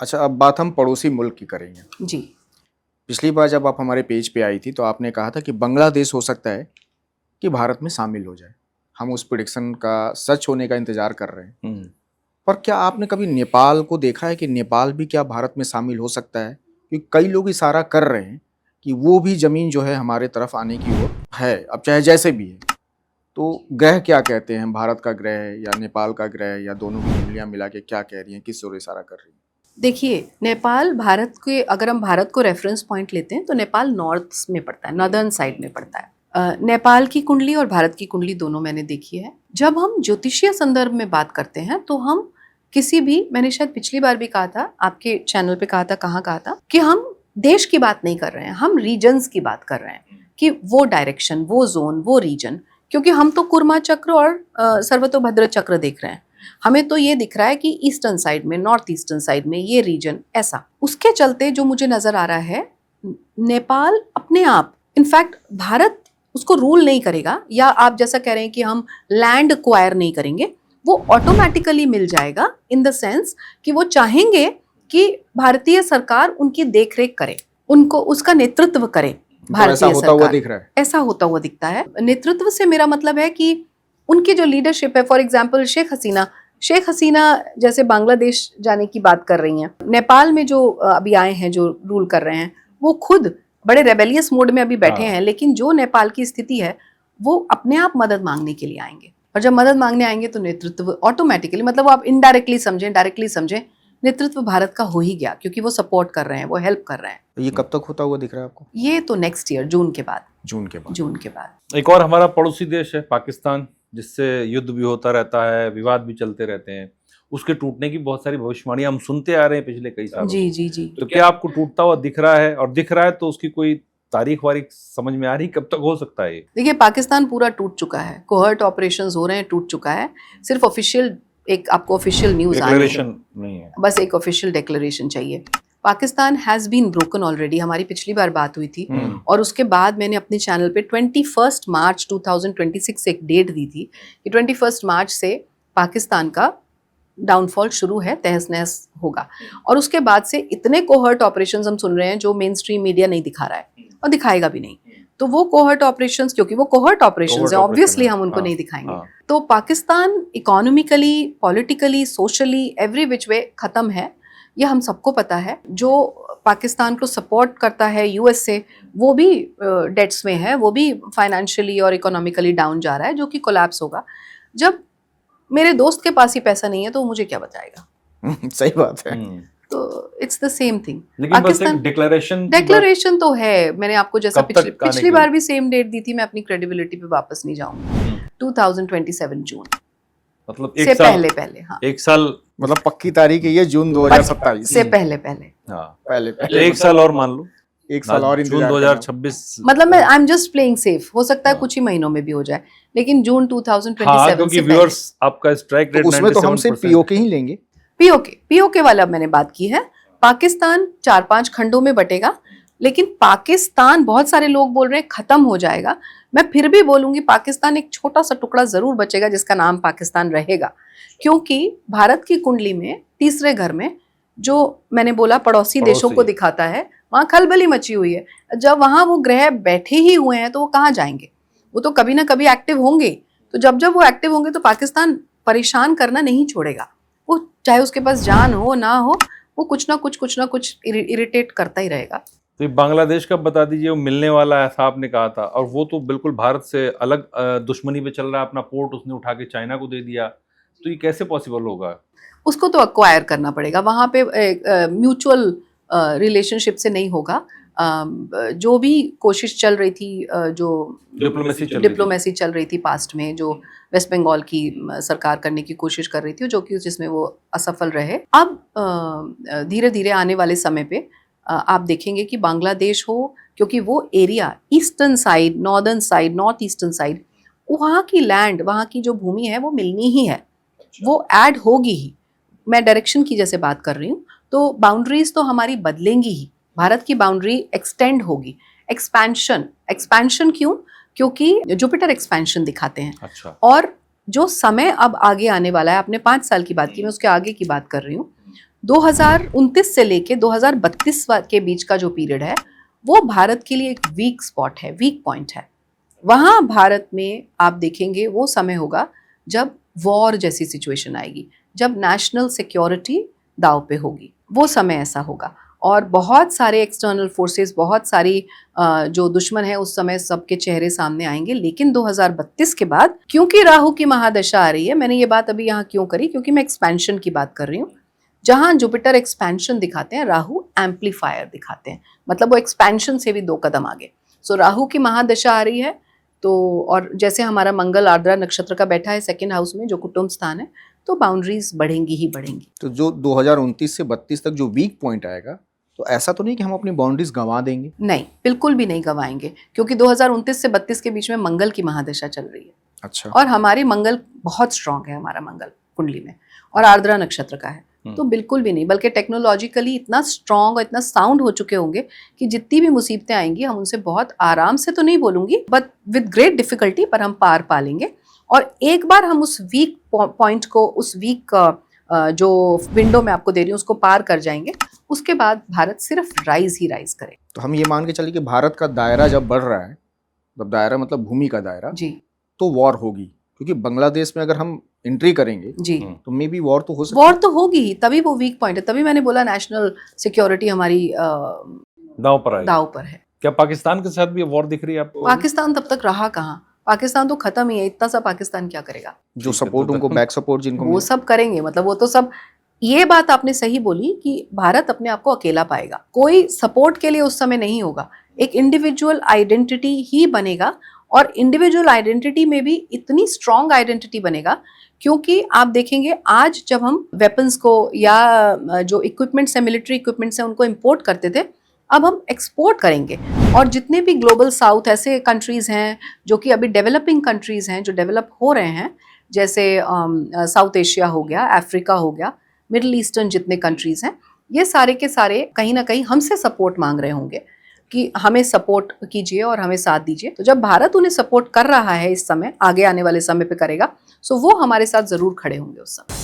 अच्छा, अब बात हम पड़ोसी मुल्क की करेंगे। जी। पिछली बार जब आप हमारे पेज पे आई थी तो आपने कहा था कि बांग्लादेश हो सकता है कि भारत में शामिल हो जाए। हम उस प्रेडिक्शन का सच होने का इंतजार कर रहे हैं। पर क्या आपने कभी नेपाल को देखा है कि नेपाल भी क्या भारत में शामिल हो सकता है? क्योंकि कई लोग इशारा कर रहे हैं कि वो भी जमीन जो है हमारे तरफ आने की ओर है, अब चाहे जैसे भी है। तो ग्रह क्या कहते हैं, भारत का ग्रह या नेपाल का ग्रह या दोनों की कुंडलियां मिला के क्या कह रही हैं, किस ओर इशारा कर रही हैं? देखिए, नेपाल भारत के, अगर हम भारत को रेफरेंस पॉइंट लेते हैं तो नेपाल नॉर्थ में पड़ता है, नॉर्दर्न साइड में पड़ता है। नेपाल की कुंडली और भारत की कुंडली दोनों मैंने देखी है। जब हम ज्योतिषीय संदर्भ में बात करते हैं तो हम किसी भी, मैंने शायद पिछली बार भी कहा था, आपके चैनल पे कहा था, कहाँ कहा था, कि हम देश की बात नहीं कर रहे हैं, हम रीजन्स की बात कर रहे हैं कि वो डायरेक्शन, वो जोन, वो रीजन। क्योंकि हम तो कुर्मा चक्र और सर्वतोभद्र चक्र देख रहे हैं। हमें तो ये दिख रहा है कि ईस्टर्न साइड में, नॉर्थ ईस्टर्न साइड में ये रीजन ऐसा। उसके चलते जो मुझे नजर आ रहा है, नेपाल अपने आप, इनफैक्ट भारत उसको रूल नहीं करेगा, या आप जैसा कह रहे हैं कि हम लैंड एक्वायर नहीं करेंगे, वो ऑटोमेटिकली मिल जाएगा। इन द सेंस कि वो चाहेंगे कि भारतीय सरकार उनकी देखरेख करे, उनको उसका नेतृत्व करे। भारतीय ऐसा होता हुआ दिख रहा है। ऐसा होता हुआ दिखता है। नेतृत्व से मेरा मतलब है कि उनकी जो लीडरशिप है, फॉर एग्जाम्पल शेख हसीना जैसे बांग्लादेश जाने की बात कर रही हैं, नेपाल में जो अभी आए हैं, जो रूल कर रहे हैं, वो खुद बड़े रेबेलियस मोड में अभी बैठे हैं। लेकिन जो नेपाल की स्थिति है, वो अपने आप मदद मांगने के लिए आएंगे, और जब मदद मांगने आएंगे तो नेतृत्व ऑटोमेटिकली, मतलब आप इनडायरेक्टली समझें, डायरेक्टली समझें, नेतृत्व भारत का हो ही गया, क्योंकि वो सपोर्ट कर रहे हैं, वो हेल्प कर रहे हैं। ये कब तक होता हुआ दिख रहा है आपको? ये तो नेक्स्ट ईयर, जून के बाद। जून के बाद। एक और हमारा पड़ोसी देश है पाकिस्तान, जिससे युद्ध भी होता रहता है, विवाद भी चलते रहते हैं। उसके टूटने की बहुत सारी भविष्यवाणियां हम सुनते आ रहे हैं पिछले कई सालों जी से। जी जी। तो क्या आपको टूटता हुआ दिख रहा है? और दिख रहा है तो उसकी कोई तारीख वारीख समझ में आ रही, कब तक हो सकता है ये? देखिए, पाकिस्तान पूरा टूट चुका है, कोहर्ट ऑपरेशंस हो रहे हैं, टूट चुका है। सिर्फ ऑफिशियल, एक आपको ऑफिशियल न्यूज डिक्लेरेशन नहीं है, बस एक ऑफिशियल डिक्लेरेशन चाहिए। Pakistan has been broken already. हमारी पिछली बार बात हुई थी, और उसके बाद मैंने अपने चैनल पे 21 मार्च 2026 से एक डेट दी थी कि 21 मार्च से पाकिस्तान का डाउनफॉल शुरू है, तहस नहस होगा। और उसके बाद से इतने कोहर्ट ऑपरेशंस हम सुन रहे हैं जो मेन स्ट्रीम मीडिया नहीं दिखा रहा है और दिखाएगा भी नहीं। तो वो कोहर्ट ऑपरेशंस, क्योंकि वो कोहर्ट ऑपरेशंस है, ऑब्वियसली हम उनको नहीं दिखाएंगे। तो Pakistan economically, politically, socially, every which way खत्म है, ये हम सबको पता है। जो पाकिस्तान को सपोर्ट करता है यूएस से, वो भी डेट्स में है, वो भी फाइनेंशियली और इकोनॉमिकली डाउन जा रहा है, जो कि कोलैप्स होगा। जब मेरे दोस्त के पास ही पैसा नहीं है तो मुझे क्या बताएगा? सही बात है। तो इट्स द सेम थिंग। लेकिन बस एक डिक्लेरेशन तो है। मैंने आपको जैसा पिछली बार भी सेम डेट दी थी, मैं अपनी क्रेडिबिलिटी पे वापस नहीं जाऊंगी। 2027 जून, मतलब से पहले। हाँ, एक साल, मतलब पक्की तारीख है ये, जून 2027 से पहले। हाँ पहले एक साल और मान लो, एक साल और जून 2026। मतलब मैं I am just playing safe. हो सकता है कुछ ही महीनों में भी हो जाए, लेकिन जून 2027 क्योंकि से व्यूअर्स आपका स्ट्राइक रेट, उसमें तो हम सिर्फ पीओके ही लेंगे। पीओके वाला मैंने बात की है। पाकिस्तान 4-5 खंडों में बटेगा, लेकिन पाकिस्तान, बहुत सारे लोग बोल रहे हैं खत्म हो जाएगा। मैं फिर भी बोलूंगी पाकिस्तान एक छोटा सा टुकड़ा जरूर बचेगा जिसका नाम पाकिस्तान रहेगा। क्योंकि भारत की कुंडली में तीसरे घर में, जो मैंने बोला पड़ोसी देशों को दिखाता है, वहां खलबली मची हुई है। जब वहां वो ग्रह बैठे ही हुए हैं तो वो कहाँ जाएंगे? वो तो कभी ना कभी एक्टिव होंगे। तो जब वो एक्टिव होंगे तो पाकिस्तान परेशान करना नहीं छोड़ेगा। वो चाहे उसके पास जान हो ना हो, वो कुछ ना कुछ इरिटेट करता ही रहेगा। तो बांग्लादेश का बता दीजिए, वो मिलने वाला है, ऐसा आपने कहा था, और वो तो बिल्कुल भारत से अलग दुश्मनी पे चल रहा है। अपना पोर्ट उसने उठा के चाइना को दे दिया, तो ये कैसे पॉसिबल होगा? उसको तो एक्वायर करना पड़ेगा। वहां पे म्यूचुअल रिलेशनशिप से नहीं होगा। जो भी कोशिश चल रही थी, जो डिप्लोमेसी चल रही थी पास्ट में, जो वेस्ट बंगाल की सरकार करने की कोशिश कर रही थी, जो कि जिसमें वो असफल रहे। अब धीरे धीरे आने वाले समय पे आप देखेंगे कि बांग्लादेश हो, क्योंकि वो area eastern side, northern side, north eastern side, वहाँ की लैंड, वहाँ की जो भूमि है वो मिलनी ही है, वो ऐड होगी ही। मैं डायरेक्शन की जैसे बात कर रही हूँ, तो बाउंड्रीज तो हमारी बदलेंगी ही। भारत की बाउंड्री एक्सटेंड होगी। एक्सपेंशन क्यों? क्योंकि जुपिटर एक्सपेंशन दिखाते हैं। अच्छा। और जो समय अब आगे आने वाला है, आपने 5 साल की बात की, मैं उसके आगे की बात कर रही हूँ, 2029 से लेके 2032 के बीच का जो पीरियड है वो भारत के लिए एक वीक स्पॉट है, वीक पॉइंट है। वहाँ भारत में आप देखेंगे वो समय होगा जब वॉर जैसी सिचुएशन आएगी, जब नेशनल सिक्योरिटी दांव पे होगी, वो समय ऐसा होगा। और बहुत सारे एक्सटर्नल फोर्सेस, बहुत सारी जो दुश्मन है उस समय सबके चेहरे सामने आएंगे। लेकिन 2032 के बाद, क्योंकि राहु की महादशा आ रही है, मैंने ये बात अभी यहाँ क्यों करी, क्योंकि मैं एक्सपेंशन की बात कर रही हूँ। जहाँ जुपिटर एक्सपेंशन दिखाते हैं, राहु एम्पलीफायर दिखाते हैं, मतलब वो एक्सपेंशन से भी 2 कदम आगे। सो राहु की महादशा आ रही है तो, और जैसे हमारा मंगल आर्द्रा नक्षत्र का बैठा है 2nd हाउस में जो कुटुंब स्थान है, तो बाउंड्रीज बढ़ेंगी ही बढ़ेंगी। तो जो 2029 से 32 तक जो वीक पॉइंट आएगा, तो ऐसा तो नहीं कि हम अपनी बाउंड्रीज गंवा देंगे? नहीं, बिल्कुल भी नहीं गंवाएंगे, क्योंकि 2029 से 32 के बीच में मंगल की महादशा चल रही है। अच्छा। और हमारी मंगल बहुत स्ट्रांग है, हमारा मंगल कुंडली में, और आर्द्रा नक्षत्र का है, तो बिल्कुल भी नहीं, बल्कि टेक्नोलॉजिकली इतना स्ट्रांग और इतना साउंड हो चुके होंगे कि जितनी भी मुसीबतें आएंगी हम उनसे बहुत आराम से, तो नहीं बोलूंगी, बट विद ग्रेट डिफिकल्टी, पर हम पार पा लेंगे। और एक बार हम उस वीक पॉइंट को, उस वीक जो विंडो में आपको दे रही हूँ, उसको पार कर जाएंगे, उसके बाद भारत सिर्फ राइज ही राइज करे। तो हम ये मान के चलिए कि भारत का दायरा जब बढ़ रहा है, जब दायरा मतलब भूमि का दायरा, जी तो वॉर होगी, क्योंकि बांग्लादेश में अगर हम एंट्री करेंगे जी, तो मे बी वॉर तो हो सकती वॉर तो होगी ही, तभी वो वीक पॉइंट है, तभी मैंने बोला नेशनल सिक्योरिटी हमारी दांव पर है। दाव पर है। क्या पाकिस्तान के साथ भी वॉर दिख रही है आपको? पाकिस्तान तब तक रहा कहाँ, पाकिस्तान तो खत्म ही है, इतना सा पाकिस्तान क्या करेगा? जो सपोर्ट उनको, बैक सपोर्ट जिनको वो सब करेंगे, मतलब वो तो सब, ये बात आपने सही बोली कि भारत अपने आप को अकेला पाएगा, कोई सपोर्ट के लिए उस समय नहीं होगा, एक इंडिविजुअल आइडेंटिटी ही बनेगा। और इंडिविजुअल आइडेंटिटी में भी इतनी स्ट्रॉन्ग आइडेंटिटी बनेगा, क्योंकि आप देखेंगे आज जब हम वेपन्स को या जो इक्विपमेंट्स है, मिलिट्री इक्विपमेंट्स है, उनको इंपोर्ट करते थे, अब हम एक्सपोर्ट करेंगे। और जितने भी ग्लोबल साउथ ऐसे कंट्रीज हैं जो कि अभी डेवलपिंग कंट्रीज हैं, जो डेवलप हो रहे हैं, जैसे साउथ एशिया हो गया, अफ्रीका हो गया, मिडिल ईस्टर्न जितने कंट्रीज हैं, ये सारे के सारे कहीं ना कहीं हमसे सपोर्ट मांग रहे होंगे कि हमें सपोर्ट कीजिए और हमें साथ दीजिए। तो जब भारत उन्हें सपोर्ट कर रहा है इस समय, आगे आने वाले समय पे करेगा, सो वो हमारे साथ जरूर खड़े होंगे उस समय।